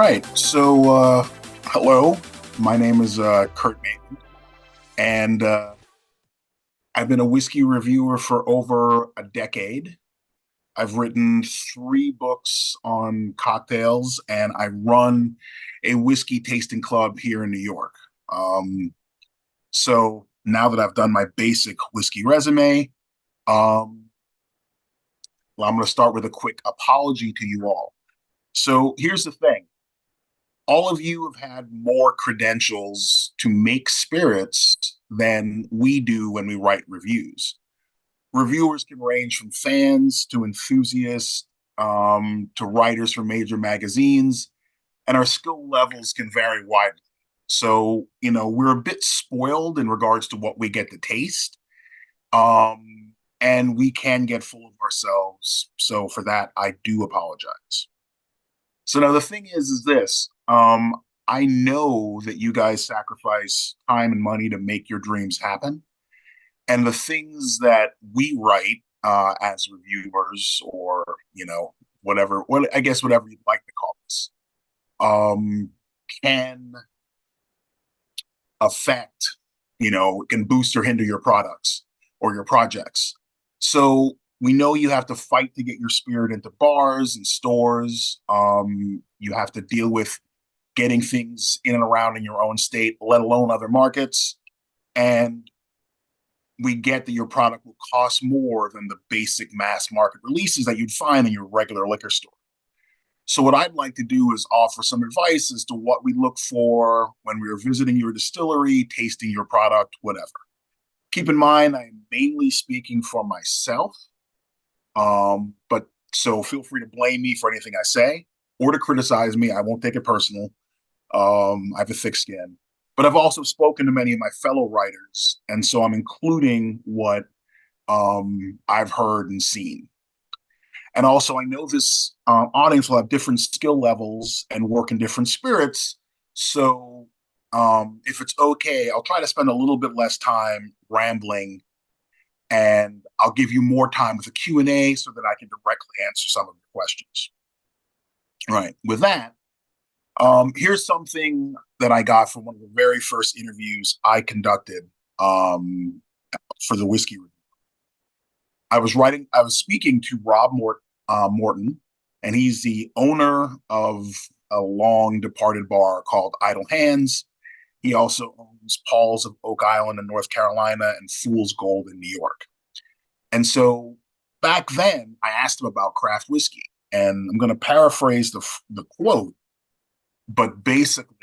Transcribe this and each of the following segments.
right. Hello. My name is Kurt Maitland, and I've been a whiskey reviewer for over a decade. I've written three books on cocktails, and I run a whiskey tasting club here in New York. So now that I've done my basic whiskey resume, um, well, I'm going to start with a quick apology to you all. So here's the thing. All of you have had more credentials to make spirits than we do when we write reviews. Reviewers can range from fans to enthusiasts to writers for major magazines, and our skill levels can vary widely. So, we're a bit spoiled in regards to what we get to taste, and we can get full of ourselves. So, for that, I do apologize. So now the thing is this. I know that you guys sacrifice time and money to make your dreams happen. And the things that we write as reviewers, or, I guess whatever you'd like to call this, can affect, can boost or hinder your products or your projects. So we know you have to fight to get your spirit into bars and stores. You have to deal with getting things in and around in your own state, let alone other markets. And we get that your product will cost more than the basic mass market releases that you'd find in your regular liquor store. So what I'd like to do is offer some advice as to what we look for when we are visiting your distillery, tasting your product, whatever. Keep in mind, I'm mainly speaking for myself. But so feel free to blame me for anything I say or to criticize me. I won't take it personal. I have a thick skin, but I've also spoken to many of my fellow writers, and so I'm including what I've heard and seen. And also, I know this audience will have different skill levels and work in different spirits. So, if it's okay, I'll try to spend a little bit less time rambling, and I'll give you more time with a Q&A so that I can directly answer some of your questions. All right. With that, here's something that I got from one of the very first interviews I conducted for the whiskey review. I was speaking to Rob Morton, and he's the owner of a long departed bar called Idle Hands. He also owns Paul's of Oak Island in North Carolina and Fool's Gold in New York. And so back then, I asked him about craft whiskey, and I'm going to paraphrase the quote, but basically,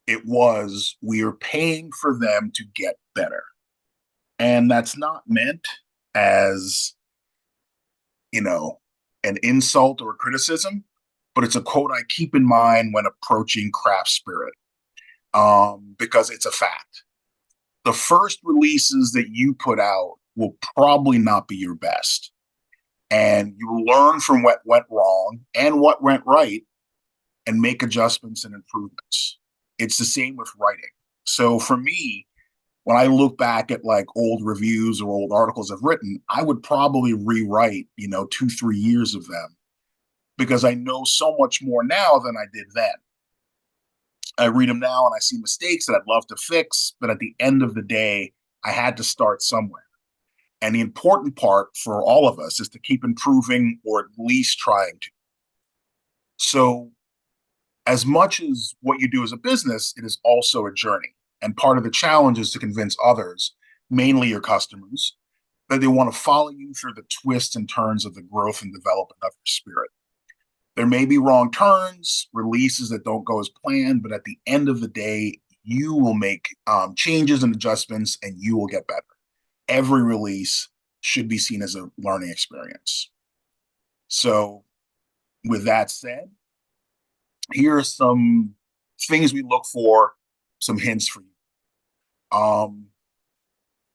it was, we are paying for them to get better. And that's not meant as, an insult or a criticism, but it's a quote I keep in mind when approaching craft spirit, because it's a fact. The first releases that you put out will probably not be your best. And you will learn from what went wrong and what went right and make adjustments and improvements. It's the same with writing. So for me, when I look back at like old reviews or old articles I've written, I would probably rewrite, 2-3 years of them because I know so much more now than I did then. I read them now and I see mistakes that I'd love to fix, but at the end of the day, I had to start somewhere. And the important part for all of us is to keep improving or at least trying to. So as much as what you do as a business, it is also a journey. And part of the challenge is to convince others, mainly your customers, that they want to follow you through the twists and turns of the growth and development of your spirit. There may be wrong turns, releases that don't go as planned, but at the end of the day, you will make changes and adjustments and you will get better. Every release should be seen as a learning experience. So with that said, here are some things we look for, some hints for you.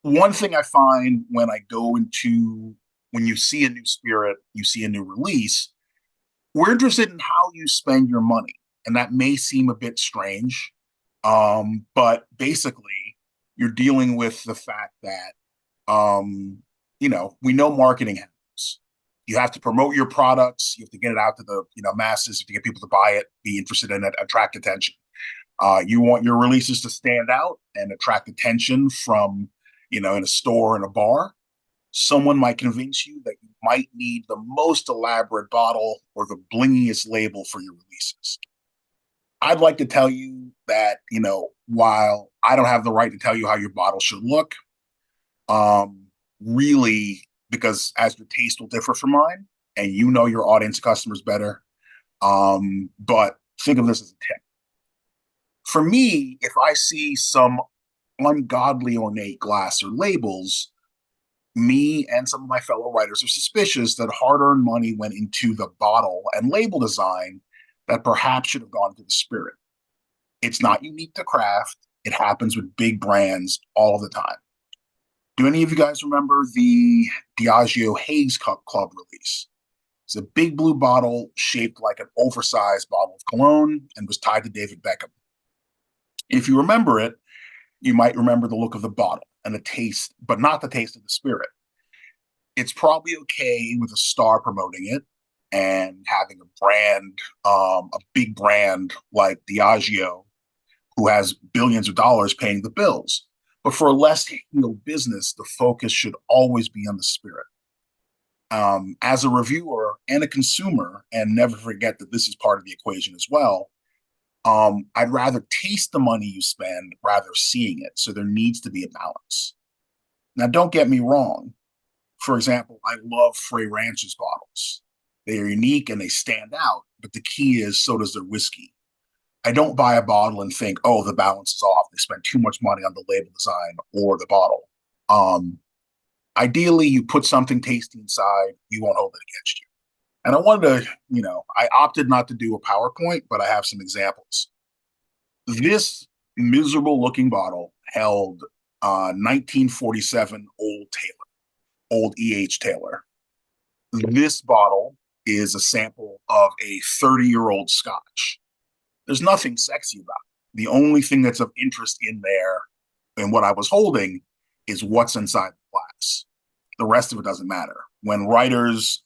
One thing I find when you see a new spirit, you see a new release, we're interested in how you spend your money. And that may seem a bit strange, but basically you're dealing with the fact that, we know marketing happens. You have to promote your products. You have to get it out to the masses. You have to get people to buy it, be interested in it, attract attention. You want your releases to stand out and attract attention from, in a store and a bar. Someone might convince you that you might need the most elaborate bottle or the blingiest label for your releases. I'd like to tell you that, while I don't have the right to tell you how your bottle should look, really, because as your taste will differ from mine, and your audience customers better. But think of this as a tip. For me, if I see some ungodly ornate glass or labels, me and some of my fellow writers are suspicious that hard-earned money went into the bottle and label design that perhaps should have gone to the spirit. It's not unique to craft. It happens with big brands all the time. Do any of you guys remember the Diageo Haze Club release? It's a big blue bottle shaped like an oversized bottle of cologne and was tied to David Beckham. If you remember it, you might remember the look of the bottle and the taste, but not the taste of the spirit. It's probably okay with a star promoting it and having a brand, a big brand like Diageo, who has billions of dollars paying the bills. But for a less business, the focus should always be on the spirit. As a reviewer and a consumer, and never forget that this is part of the equation as well, I'd rather taste the money you spend rather seeing it. So there needs to be a balance. Now, don't get me wrong. For example, I love Frey Ranch's bottles. They are unique and they stand out, but the key is so does their whiskey. I don't buy a bottle and think, oh, the balance is off. They spent too much money on the label design or the bottle. Ideally, you put something tasty inside, you won't hold it against you. And I wanted to, I opted not to do a PowerPoint, but I have some examples. This miserable looking bottle held 1947 Old E.H. Taylor. This bottle is a sample of a 30-year-old Scotch. There's nothing sexy about it. The only thing that's of interest in there and what I was holding is what's inside the glass. The rest of it doesn't matter. When writers,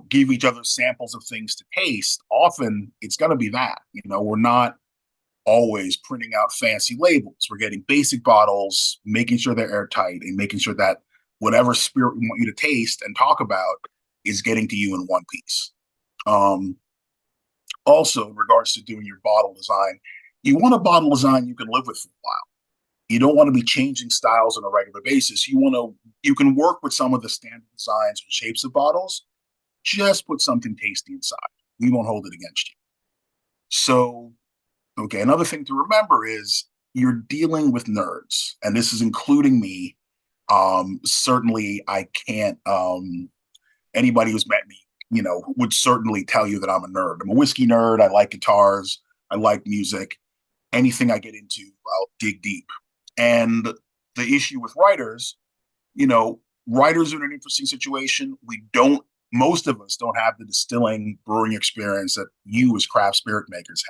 give each other samples of things to taste, often it's going to be that. We're not always printing out fancy labels. We're getting basic bottles, making sure they're airtight, and making sure that whatever spirit we want you to taste and talk about is getting to you in one piece. Also, in regards to doing your bottle design, you want a bottle design you can live with for a while. You don't want to be changing styles on a regular basis. You can work with some of the standard designs and shapes of bottles. Just put something tasty inside. We won't hold it against you. So, okay, another thing to remember is you're dealing with nerds, and this is including me. Certainly I can't, anybody who's met me, would certainly tell you that I'm a nerd. I'm a whiskey nerd. I like guitars. I like music. Anything I get into, I'll dig deep. And the issue with writers, writers are in an interesting situation. Most of us don't have the distilling brewing experience that you as craft spirit makers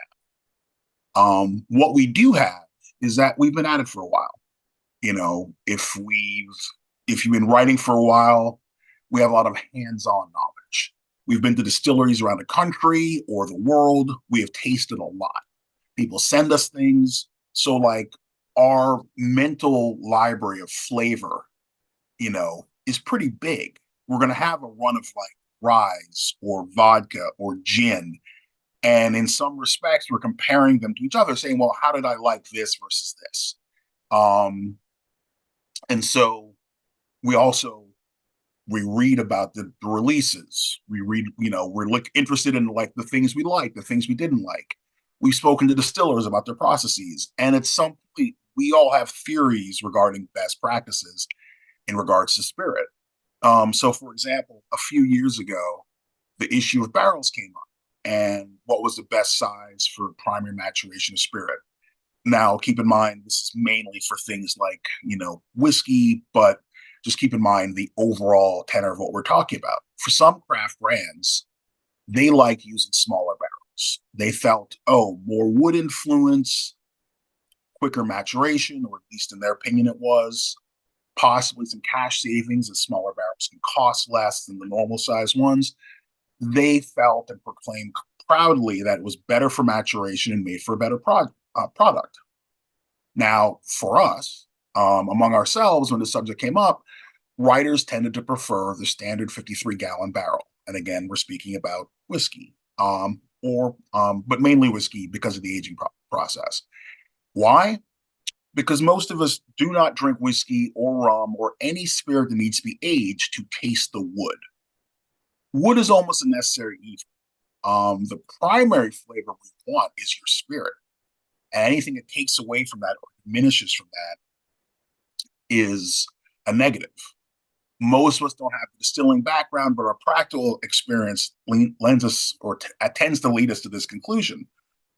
have. What we do have is that we've been at it for a while. If you've been writing for a while, we have a lot of hands-on knowledge. We've been to distilleries around the country or the world. We have tasted a lot. People send us things. So our mental library of flavor, is pretty big. We're going to have a run of rye or vodka or gin. And in some respects, we're comparing them to each other, saying, well, how did I like this versus this? And so we read about the releases. We read, we're interested in the things we like, the things we didn't like. We've spoken to distillers about their processes. And at some point, we all have theories regarding best practices in regards to spirit. So for example, a few years ago, the issue of barrels came up and what was the best size for primary maturation of spirit. Now, keep in mind, this is mainly for things like, whiskey, but just keep in mind the overall tenor of what we're talking about. For some craft brands, they like using smaller barrels. They felt, more wood influence, quicker maturation, or at least in their opinion it was. possibly some cash savings as smaller barrels can cost less than the normal size ones. They felt and proclaimed proudly that it was better for maturation and made for a better product. Now, for us, among ourselves, when the subject came up, writers tended to prefer the standard 53-gallon barrel. And again, we're speaking about whiskey, but mainly whiskey because of the aging process. Why? Because most of us do not drink whiskey or rum or any spirit that needs to be aged to taste the wood. Wood is almost a necessary evil. The primary flavor we want is your spirit. And anything that takes away from that or diminishes from that is a negative. Most of us don't have a distilling background, but our practical experience lends us or tends to lead us to this conclusion.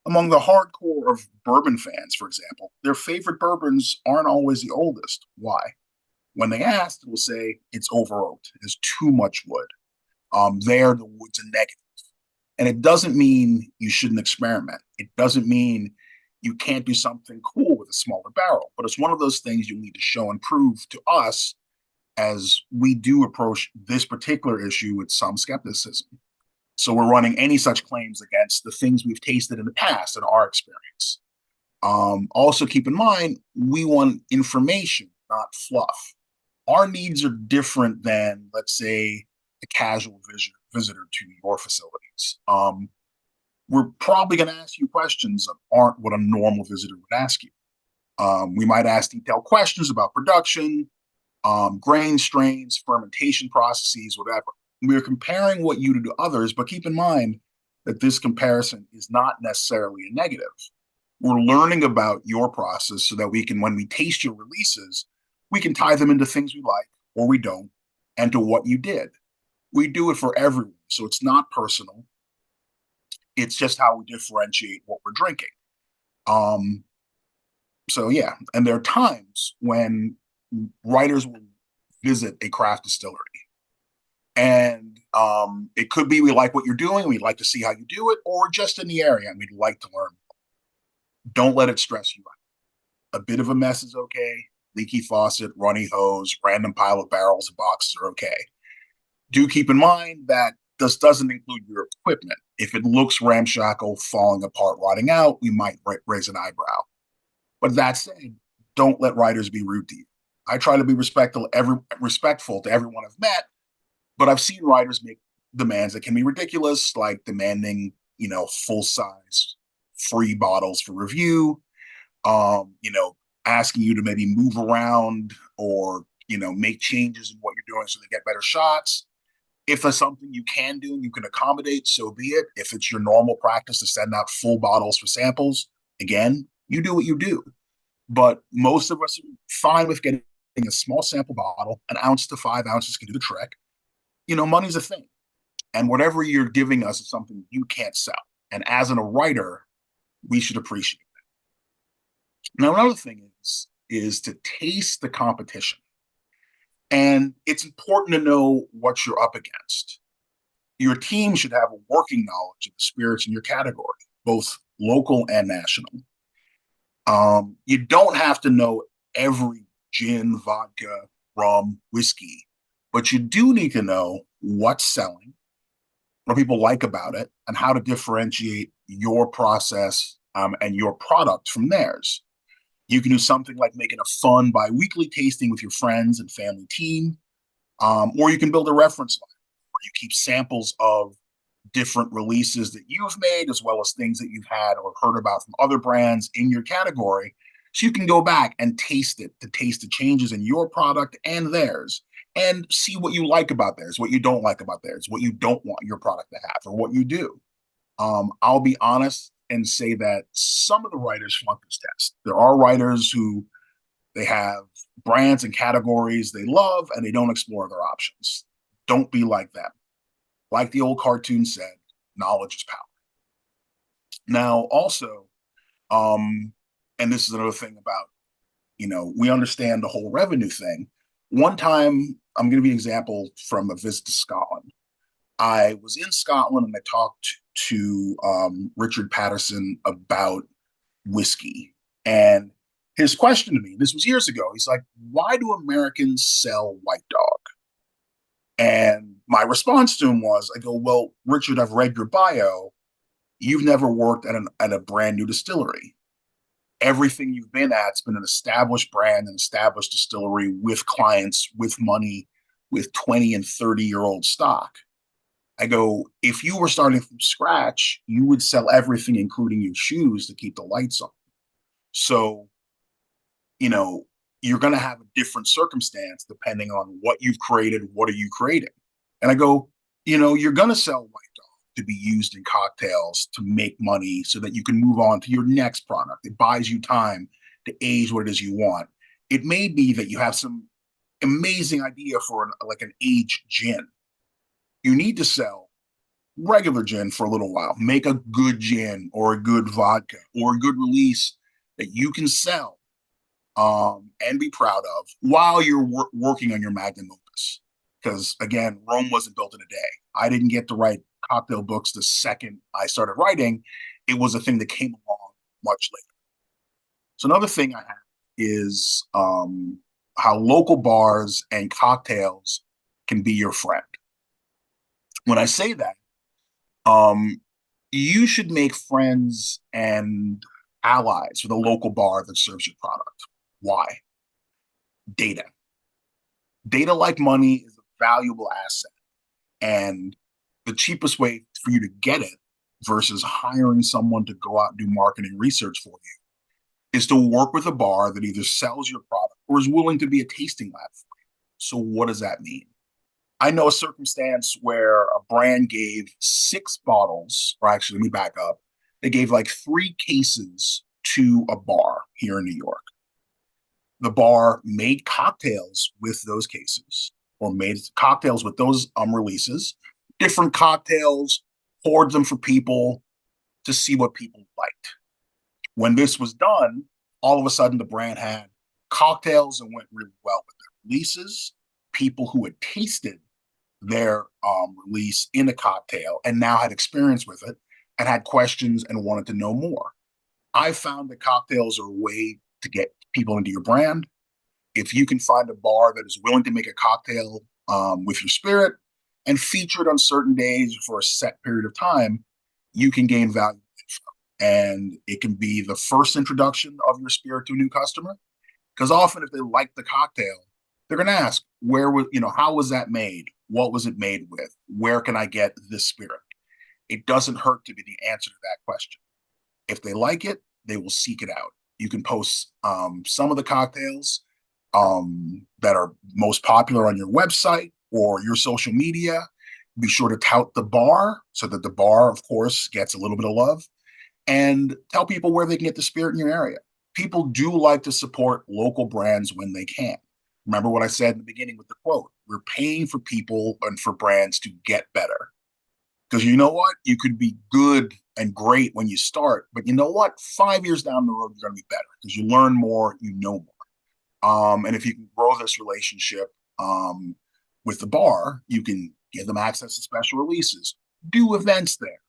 Among the hardcore of bourbon fans, for example, their favorite bourbons aren't always the oldest. Why? When they ask, they'll say it's over oaked. There's too much wood. There, the wood's a negative. And it doesn't mean you shouldn't experiment. It doesn't mean you can't do something cool with a smaller barrel. But it's one of those things you need to show and prove to us as we do approach this particular issue with some skepticism. So we're running any such claims against the things we've tasted in the past in our experience. Also keep in mind, we want information, not fluff. Our needs are different than, let's say, a casual visitor to your facilities. We're probably going to ask you questions that aren't what a normal visitor would ask you. We might ask detailed questions about production, grain strains, fermentation processes, whatever. We're comparing what you do to others, but keep in mind that this comparison is not necessarily a negative. We're learning about your process so that we can, when we taste your releases, we can tie them into things we like or we don't, and to what you did. We do it for everyone, so it's not personal. It's just how we differentiate what we're drinking. So yeah, and there are times when writers will visit a craft distillery. And it could be we like what you're doing, we'd like to see how you do it, or just in the area and we'd like to learn. Don't let it stress you out. A bit of a mess is okay. Leaky faucet, runny hose, random pile of barrels and boxes are okay. Do keep in mind that this doesn't include your equipment. If it looks ramshackle, falling apart, rotting out, we might raise an eyebrow. But that said, don't let writers be rude to you. I try to be respectful to everyone I've met, but I've seen writers make demands that can be ridiculous, like demanding, full-size free bottles for review, asking you to maybe move around or, make changes in what you're doing so they get better shots. If there's something you can do and you can accommodate, so be it. If it's your normal practice to send out full bottles for samples, again, you do what you do. But most of us are fine with getting a small sample bottle, an ounce to 5 ounces can do the trick. Money's a thing. And whatever you're giving us is something you can't sell. And as a writer, we should appreciate that. Now, another thing is to taste the competition. And it's important to know what you're up against. Your team should have a working knowledge of the spirits in your category, both local and national. You don't have to know every gin, vodka, rum, whiskey, but you do need to know what's selling, what people like about it, and how to differentiate your process and your product from theirs. You can do something like making a fun bi-weekly tasting with your friends and family team, or you can build a reference line where you keep samples of different releases that you've made, as well as things that you've had or heard about from other brands in your category. So you can go back and taste it, to taste the changes in your product and theirs, and see what you like about theirs, what you don't like about theirs, what you don't want your product to have, or what you do. I'll be honest and say that some of the writers flunk this test. There are writers who they have brands and categories they love, and they don't explore their options. Don't be like them. Like the old cartoon said, knowledge is power. Now, also, and this is another thing about, we understand the whole revenue thing. One time, I'm going to be an example from a visit to Scotland. I was in Scotland and I talked to Richard Patterson about whiskey. And His question to me, this was years ago, he's like, why do Americans sell White Dog? And my response to him was, I go, well, Richard, I've read your bio. You've never worked at a brand new distillery. Everything you've been at's been an established brand, an established distillery with clients, with money, with 20 and 30-year-old stock. I go, if you were starting from scratch, you would sell everything, including your shoes, to keep the lights on. So, you know, you're going to have a different circumstance depending on what you've created. What are you creating? And I go, you're going to sell White Dog to be used in cocktails to make money so that you can move on to your next product. It buys you time to age what it is you want. It may be that you have some amazing idea for like an aged gin. You need to sell regular gin for a little while. Make a good gin or a good vodka or a good release that you can sell and be proud of while you're working on your magnum opus. Because again, Rome wasn't built in a day. I didn't get to write cocktail books the second I started writing. It was a thing that came along much later. So another thing I have is how local bars and cocktails can be your friend. When I say that, you should make friends and allies with a local bar that serves your product. Why? Data. Data, like money, is a valuable asset. And the cheapest way for you to get it versus hiring someone to go out and do marketing research for you is to work with a bar that either sells your product or is willing to be a tasting lab for you. So what does that mean? I know a circumstance where a brand gave 6 bottles, or actually, let me back up. They gave like 3 cases to a bar here in New York. The bar made cocktails with those cases, or made cocktails with those releases, different cocktails, poured them for people to see what people liked. When this was done, all of a sudden the brand had cocktails that went really well with their releases, people who had tasted their release in a cocktail and now had experience with it and had questions and wanted to know more. I found that cocktails are a way to get people into your brand. If you can find a bar that is willing to make a cocktail with your spirit and feature it on certain days for a set period of time, you can gain value. And it can be the first introduction of your spirit to a new customer. Because often if they like the cocktail, they're going to ask, how was that made? What was it made with? Where can I get this spirit? It doesn't hurt to be the answer to that question. If they like it, they will seek it out. You can post some of the cocktails that are most popular on your website or your social media. Be sure to tout the bar so that the bar, of course, gets a little bit of love. And tell people where they can get the spirit in your area. People do like to support local brands when they can. Remember what I said in the beginning with the quote, we're paying for people and for brands to get better. Because you know what? You could be good and great when you start, but you know what? 5 years down the road, you're going to be better because you learn more, you know more. And if you can grow this relationship with the bar, you can give them access to special releases, do events there,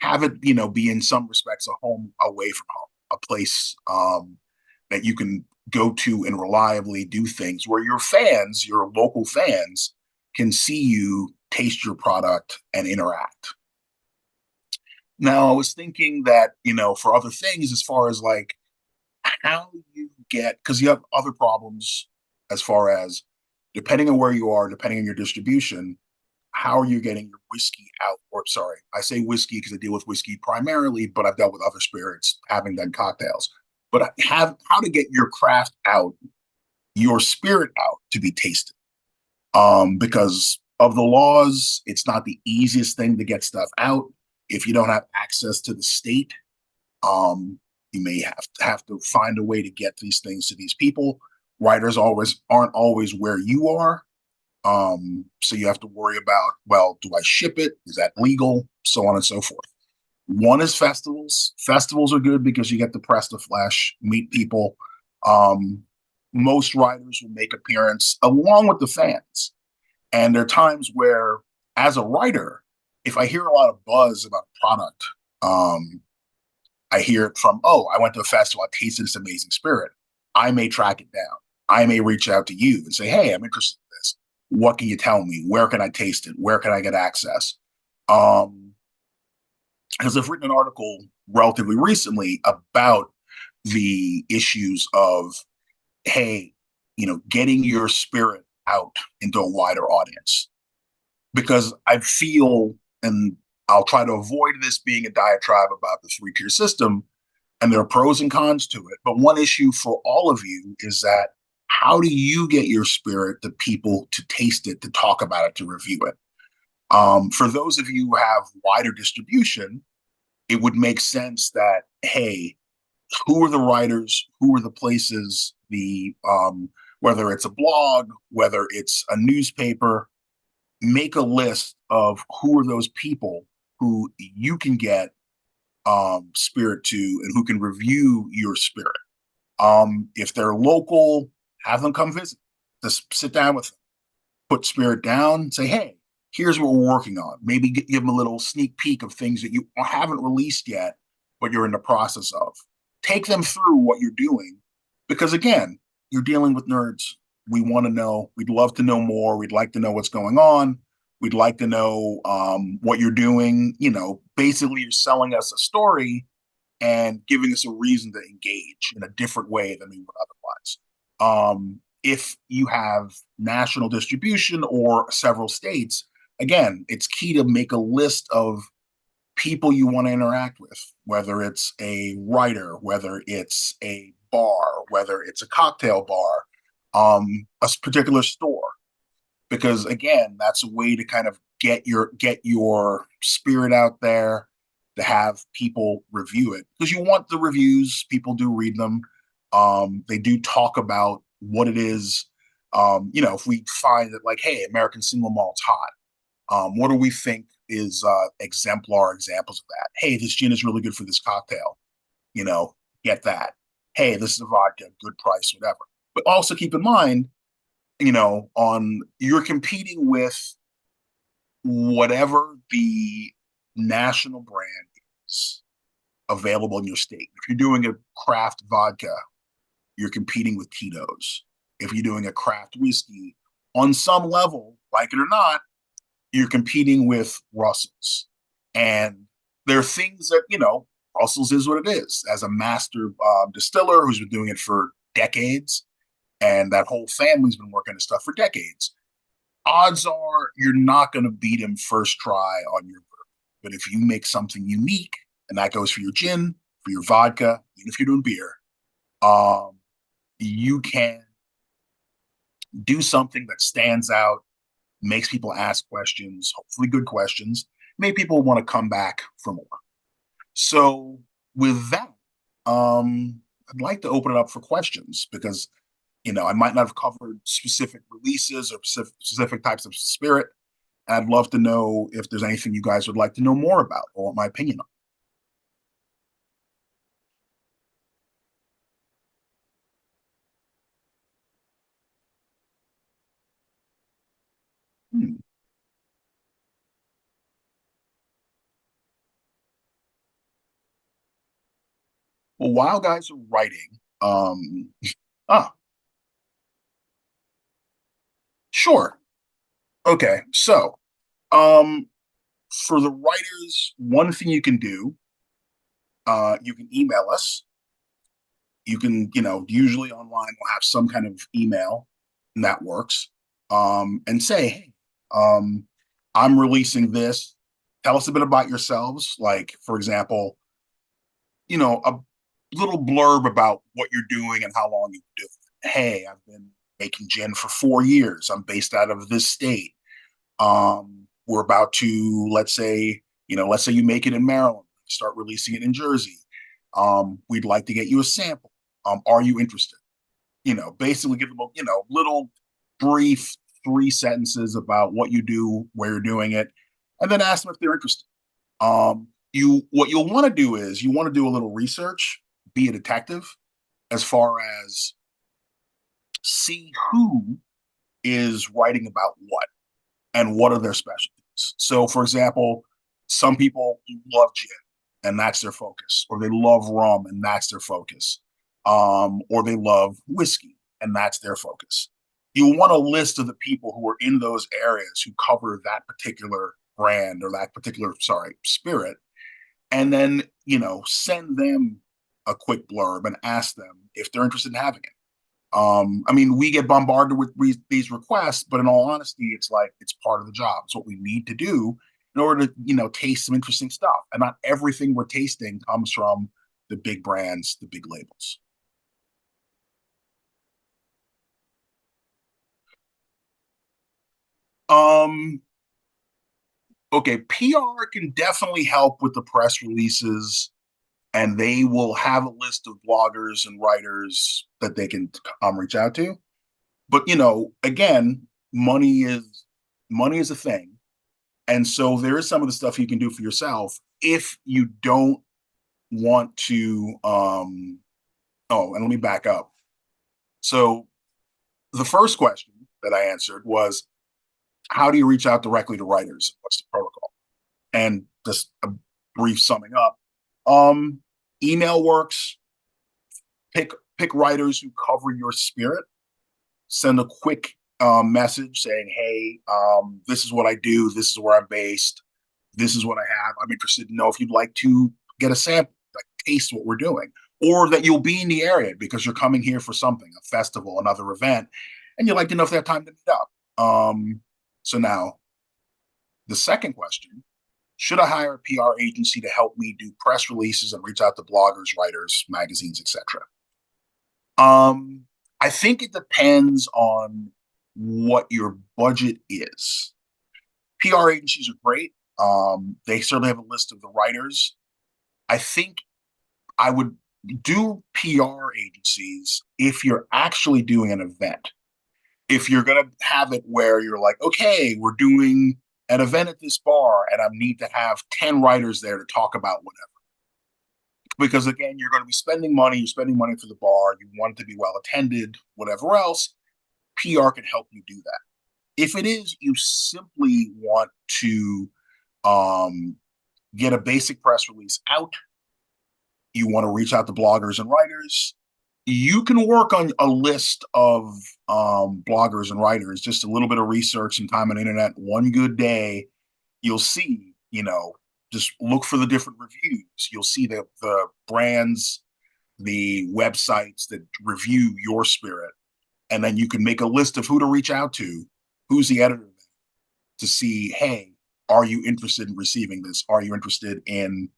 have it, be in some respects a home away from home, a place that you can go to and reliably do things where your fans, your local fans, can see you, taste your product, and interact. Now, I was thinking that, for other things, as far as like how you get, because you have other problems as far as depending on where you are, depending on your distribution, how are you getting your whiskey out? Or sorry, I say whiskey because I deal with whiskey primarily, but I've dealt with other spirits, having done cocktails. But how to get your craft out, your spirit out to be tasted. Because of the laws, it's not the easiest thing to get stuff out. If you don't have access to the state, you may have to find a way to get these things to these people. Writers aren't always where you are. So you have to worry about, well, do I ship it? Is that legal? So on and so forth. One is festivals. Festivals are good because you get to press the flesh, meet people. Most writers will make appearance along with the fans. And there are times where, as a writer, if I hear a lot of buzz about a product, I hear it from, I went to a festival, I tasted this amazing spirit. I may track it down. I may reach out to you and say, hey, I'm interested in this. What can you tell me? Where can I taste it? Where can I get access? Um, because I've written an article relatively recently about the issues of, hey, getting your spirit out into a wider audience. Because I feel, and I'll try to avoid this being a diatribe about the three-tier system, and there are pros and cons to it. But one issue for all of you is that how do you get your spirit to people to taste it, to talk about it, to review it? For those of you who have wider distribution, it would make sense that, hey, who are the writers, who are the places, whether it's a blog, whether it's a newspaper, make a list of who are those people who you can get spirit to and who can review your spirit. If they're local, have them come visit. Just sit down with them, put spirit down, say, hey, here's what we're working on. Maybe give them a little sneak peek of things that you haven't released yet, but you're in the process of. Take them through what you're doing because, again, you're dealing with nerds. We want to know. We'd love to know more. We'd like to know what's going on. We'd like to know what you're doing. Basically, you're selling us a story and giving us a reason to engage in a different way than we would otherwise. If you have national distribution or several states, again, it's key to make a list of people you want to interact with, whether it's a writer, whether it's a bar, whether it's a cocktail bar, a particular store. Because again, that's a way to kind of get your spirit out there, to have people review it. Because you want the reviews, people do read them. They do talk about what it is. If we find that, like, hey, American single malt's hot, what do we think is exemplar examples of that? Hey, this gin is really good for this cocktail. You know, get that. Hey, this is a vodka, good price, whatever. But also keep in mind, on you're competing with whatever the national brand is available in your state. If you're doing a craft vodka, you're competing with Tito's. If you're doing a craft whiskey, on some level, like it or not, you're competing with Russell's. And there are things that, Russell's is what it is. As a master distiller who's been doing it for decades, and that whole family's been working on stuff for decades, odds are you're not going to beat him first try on your bourbon. But if you make something unique, and that goes for your gin, for your vodka, even if you're doing beer, you can do something that stands out, makes people ask questions, hopefully good questions, make people want to come back for more. So with that, I'd like to open it up for questions because, I might not have covered specific releases or specific types of spirit. I'd love to know if there's anything you guys would like to know more about or want my opinion on. Hmm. Well, while guys are writing, ah, sure. Okay. So, um, for the writers, one thing you can do, you can email us. You can, usually online we'll have some kind of email and that works. And say, hey, I'm releasing this. Tell us a bit about yourselves. Like, for example, a little blurb about what you're doing and how long you've been doing it. Hey, I've been making gin for 4 years. I'm based out of this state. We're about to, let's say you make it in Maryland, start releasing it in Jersey. We'd like to get you a sample. Are you interested? Basically give them a, little brief 3 sentences about what you do, where you're doing it, and then ask them if they're interested. What you'll want to do is you want to do a little research, be a detective, as far as see who is writing about what and what are their specialties. So, for example, some people love gin and that's their focus, or they love rum and that's their focus. or they love whiskey, and that's their focus. You'll want a list of the people who are in those areas who cover that particular brand or that particular, sorry, spirit, and then, send them a quick blurb and ask them if they're interested in having it. I mean, we get bombarded with these requests, but in all honesty, it's like it's part of the job. It's what we need to do in order to, taste some interesting stuff. And not everything we're tasting comes from the big brands, the big labels. Um, okay, PR can definitely help with the press releases, and they will have a list of bloggers and writers that they can reach out to. But again, money is money is a thing. And so there is some of the stuff you can do for yourself if you don't want to. Oh, and let me back up. So the first question that I answered was, how do you reach out directly to writers? What's the protocol? And just a brief summing up. Um, Email works. Pick writers who cover your spirit. Send a quick message saying, "Hey, this is what I do. This is where I'm based. This is what I have. I'm interested to know if you'd like to get a sample, like taste what we're doing, or that you'll be in the area because you're coming here for something, a festival, another event, and you'd like to know if they have time to meet up." So now the second question: should I hire a PR agency to help me do press releases and reach out to bloggers, writers, magazines, etc.? Um, I think it depends on what your budget is. PR agencies are great. They certainly have a list of the writers. I think I would do PR agencies if you're actually doing an event. If you're going to have it where you're like, okay, we're doing an event at this bar and I need to have 10 writers there to talk about whatever. Because again, you're going to be spending money, you're spending money for the bar, you want it to be well attended, whatever else, PR can help you do that. If it is, you simply want to um, get a basic press release out, you want to reach out to bloggers and writers, you can work on a list of bloggers and writers, just a little bit of research and time on the internet. One good day, you'll see, just look for the different reviews. You'll see the brands, the websites that review your spirit. And then you can make a list of who to reach out to, who's the editor, to see, hey, are you interested in receiving this? Are you interested in,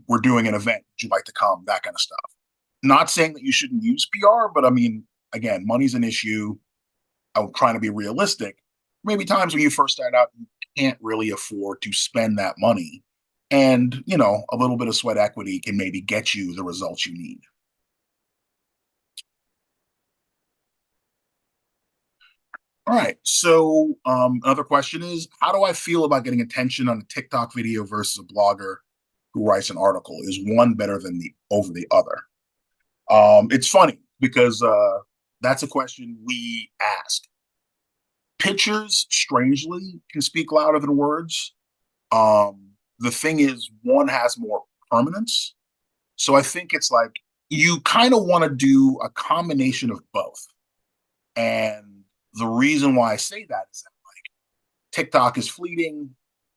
we're doing an event. Would you like to come? That kind of stuff. Not saying that you shouldn't use PR, but I mean, again, money's an issue. I'm trying to be realistic. Maybe times when you first start out, you can't really afford to spend that money. And, a little bit of sweat equity can maybe get you the results you need. All right. So another question is, how do I feel about getting attention on a TikTok video versus a blogger who writes an article? Is one better than the over the other? It's funny because that's a question we ask. Pictures, strangely, can speak louder than words. The thing is, one has more permanence. So I think it's like you kind of want to do a combination of both. And the reason why I say that is that TikTok is fleeting.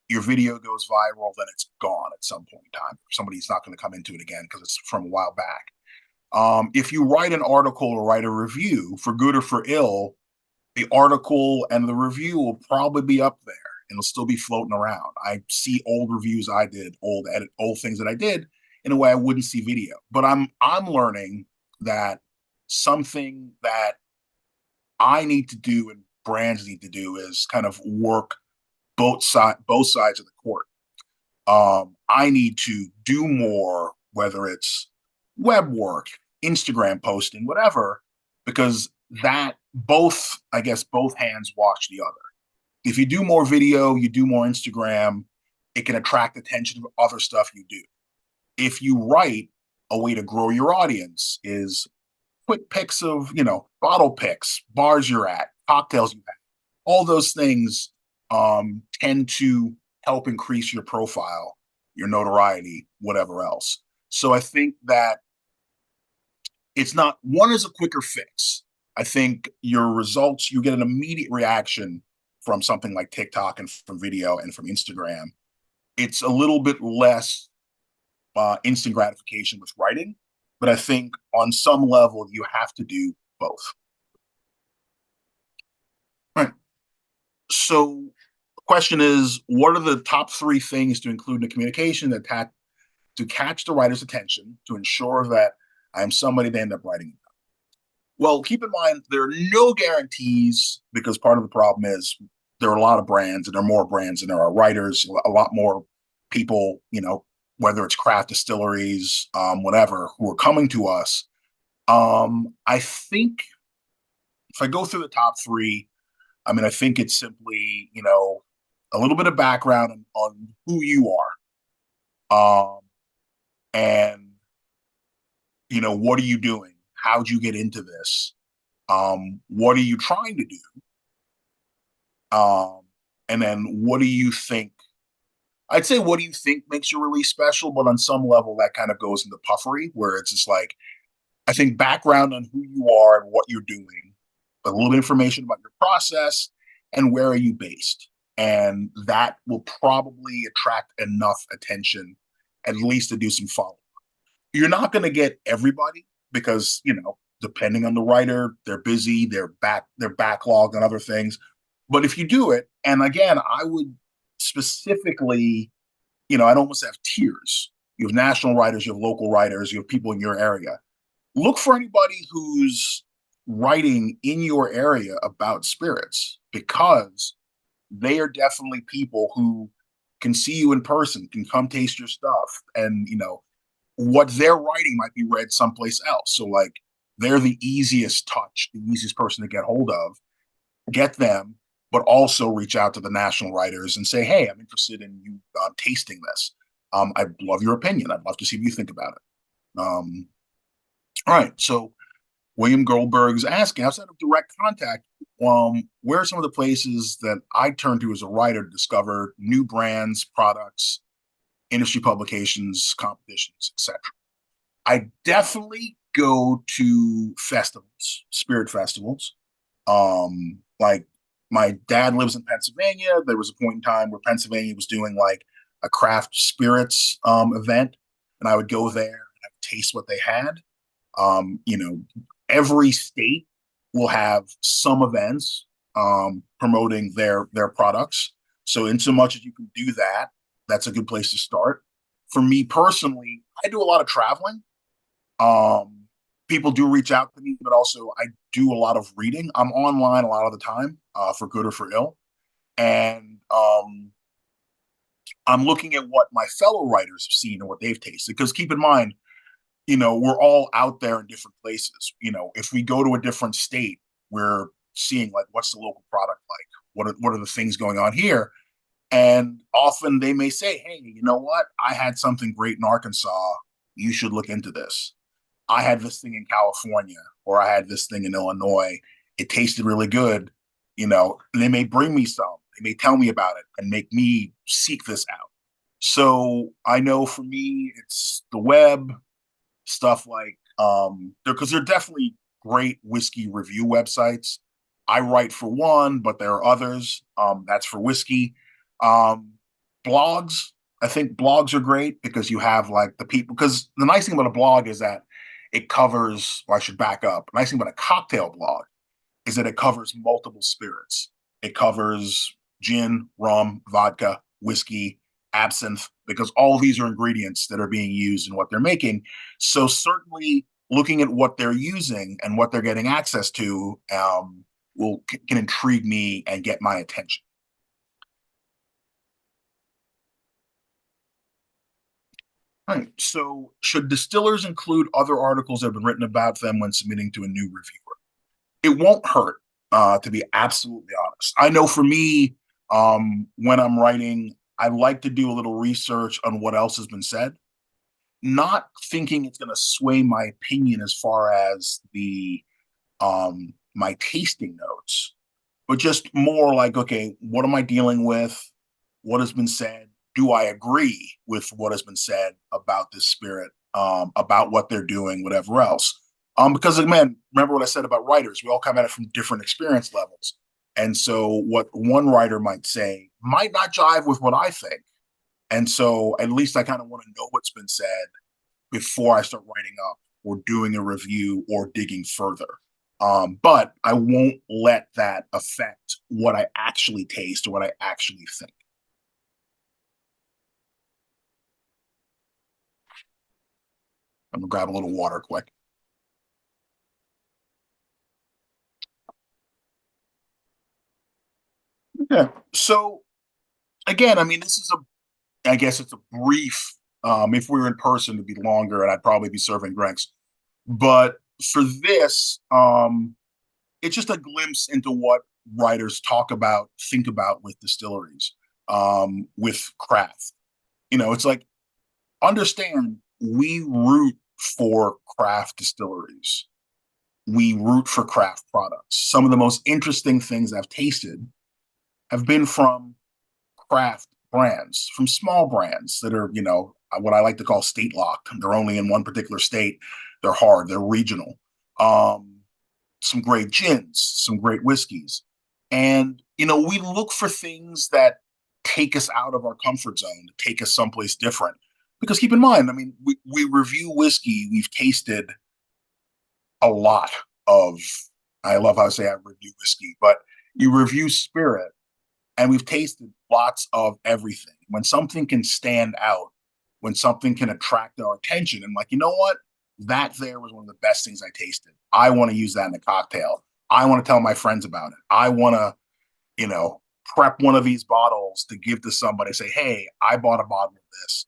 Your video goes viral, then it's gone at some point in time. Somebody's not going to come into it again because it's from a while back. If you write an article or write a review, for good or for ill, the article and the review will probably be up there and it'll still be floating around. I see old reviews I did, old things that I did in a way I wouldn't see video. But I'm learning that something that I need to do and brands need to do is kind of work both sides of the court. I need to do more, whether it's web work, Instagram posting, whatever, because that both, I guess, both hands wash the other. If you do more video, you do more Instagram, it can attract attention to other stuff you do. If you write, a way to grow your audience is quick pics of, bottle pics, bars you're at, cocktails you have. All those things tend to help increase your profile, your notoriety, whatever else. So I think that It's not, one is a quicker fix. I think your results, you get an immediate reaction from something like TikTok and from video and from Instagram. It's a little bit less instant gratification with writing, but I think on some level you have to do both. Right. So the question is, what are the top three things to include in a communication to catch the writer's attention to ensure that I am somebody they end up writing about? Well, keep in mind there are no guarantees because part of the problem is there are a lot of brands and there are more brands than there are writers, a lot more people, whether it's craft distilleries, whatever, who are coming to us. I think if I go through the top three, I mean, I think it's simply, a little bit of background on who you are. And, what are you doing? How'd you get into this? What are you trying to do? And then what do you think? I'd say, what do you think makes your release special? But on some level, that kind of goes into puffery, where it's just like, I think background on who you are and what you're doing, a little bit of information about your process, and where are you based. And that will probably attract enough attention, at least to do some follow. You're not going to get everybody because, depending on the writer, they're busy, they're backlogged on other things. But if you do it, and again, I would specifically, I'd almost have tiers. You have national writers, you have local writers, you have people in your area. Look for anybody who's writing in your area about spirits because they are definitely people who can see you in person, can come taste your stuff, and what they're writing might be read someplace else. So like they're the easiest touch, the easiest person to get hold of. Get them, but also reach out to the national writers and say, "Hey, I'm interested in you tasting this. I'd love your opinion. I'd love to see what you think about it." All right, so William Goldberg's asking, outside of direct contact, where are some of the places that I turn to as a writer to discover new brands, products, industry publications, competitions, etc.? I definitely go to festivals, spirit festivals. Like my dad lives in Pennsylvania. There was a point in time where Pennsylvania was doing like a craft spirits event, and I would go there and I would taste what they had. You know, every state will have some events promoting their products. So, in so much as you can do that, that's a good place to start. For me personally, I do a lot of traveling. Um, People do reach out to me, but also I do a lot of reading. I'm online a lot of the time, for good or for ill, and I'm looking at what my fellow writers have seen and what they've tasted. Because keep in mind, we're all out there in different places. If we go to a different state, we're seeing like what's the local product like, what are the things going on here, and often they may say, hey, you know what, I had something great in Arkansas, you should look into this. I had this thing in California, or I had this thing in Illinois, it tasted really good. And they may bring me some, they may tell me about it and make me seek this out. So I know for me it's the web, stuff like because they're definitely great whiskey review websites. I write for one, but there are others. That's for whiskey. Um, Blogs. I think blogs are great because you have like the people. Because the nice thing about a blog is that it covers. Or I should back up. The nice thing about a cocktail blog is that it covers multiple spirits. It covers gin, rum, vodka, whiskey, absinthe, because all these are ingredients that are being used in what they're making. So certainly looking at what they're using and what they're getting access to can intrigue me and get my attention. All right. So should distillers include other articles that have been written about them when submitting to a new reviewer? It won't hurt, to be absolutely honest. I know for me, when I'm writing, I like to do a little research on what else has been said, not thinking it's going to sway my opinion as far as the my tasting notes, but just more like, okay, what am I dealing with? What has been said? Do I agree with what has been said about this spirit, about what they're doing, whatever else? Because man, remember what I said about writers? We all come at it from different experience levels. And so what one writer might say might not jive with what I think. And so at least I kind of want to know what's been said before I start writing up or doing a review or digging further. But I won't let that affect what I actually taste or what I actually think. I'm gonna grab a little water quick. Yeah. So again, I mean, this is I guess it's a brief. If we were in person, it'd be longer, and I'd probably be serving drinks. But for this, it's just a glimpse into what writers talk about, think about with distilleries, with craft. It's like understand we root for craft distilleries. We root for craft products. Some of the most interesting things I've tasted have been from craft brands, from small brands that are, what I like to call state locked. They're only in one particular state. They're hard. They're regional. Um, some great gins, some great whiskeys. And, we look for things that take us out of our comfort zone, to take us someplace different. Because keep in mind, I mean, we review whiskey, we've tasted a lot of, I love how I say I review whiskey, but you review spirit and we've tasted lots of everything. When something can stand out, when something can attract our attention, and like, you know what? That there was one of the best things I tasted. I want to use that in a cocktail. I want to tell my friends about it. I want to, prep one of these bottles to give to somebody, say, hey, I bought a bottle of this.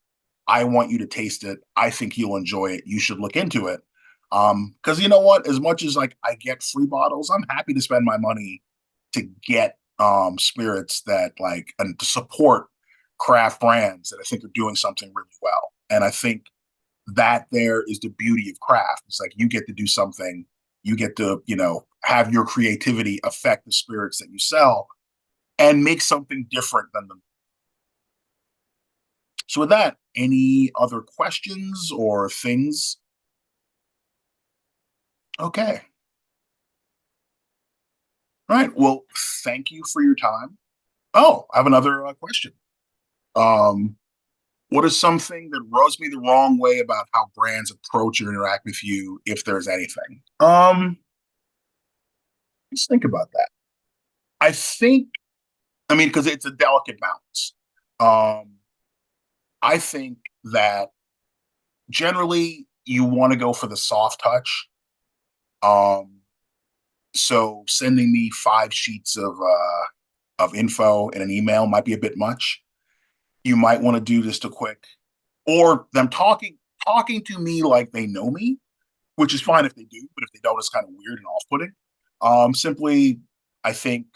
I want you to taste it. I think you'll enjoy it. You should look into it. Because you know what? As much as like I get free bottles, I'm happy to spend my money to get spirits that like and to support craft brands that I think are doing something really well. And I think that there is the beauty of craft. It's like you get to do something, you get to, have your creativity affect the spirits that you sell and make something different than them. So with that, any other questions or things? Okay. All right. Well, thank you for your time. Oh, I have another question. Um, what is something that rubs me the wrong way about how brands approach or interact with you, if there's anything? Let's think about that. I think, I mean, because it's a delicate balance. Um, I think that generally you want to go for the soft touch. Um, so sending me 5 sheets of info in an email might be a bit much. You might want to do just a quick, or them talking to me like they know me, which is fine if they do, but if they don't, it's kind of weird and off-putting. Simply, I think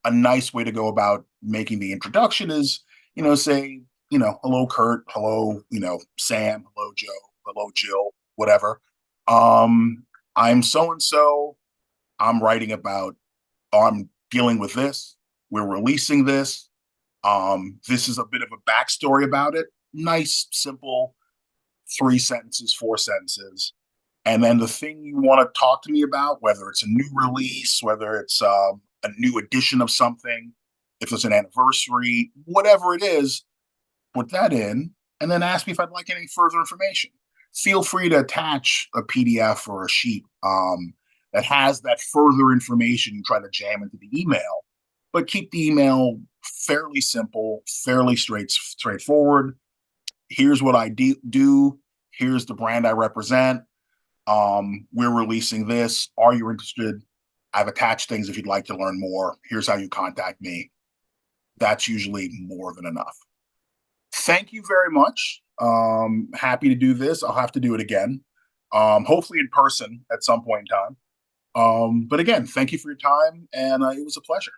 a nice way to go about making the introduction is, say, hello, Kurt, hello, Sam, hello, Joe, hello, Jill, whatever. I'm so and so. I'm writing about. I'm dealing with this. We're releasing this. This is a bit of a backstory about it. Nice, simple, 3 sentences, 4 sentences. And then the thing you want to talk to me about, whether it's a new release, whether it's a new edition of something, if it's an anniversary, whatever it is, put that in and then ask me if I'd like any further information. Feel free to attach a PDF or a sheet that has that further information you try to jam into the email, but keep the email fairly simple, fairly straightforward. Here's what I do. Here's the brand I represent. We're releasing this. Are you interested? I've attached things if you'd like to learn more. Here's how you contact me. That's usually more than enough. Thank you very much. Happy to do this. I'll have to do it again. Hopefully in person at some point in time. But again, thank you for your time, and it was a pleasure.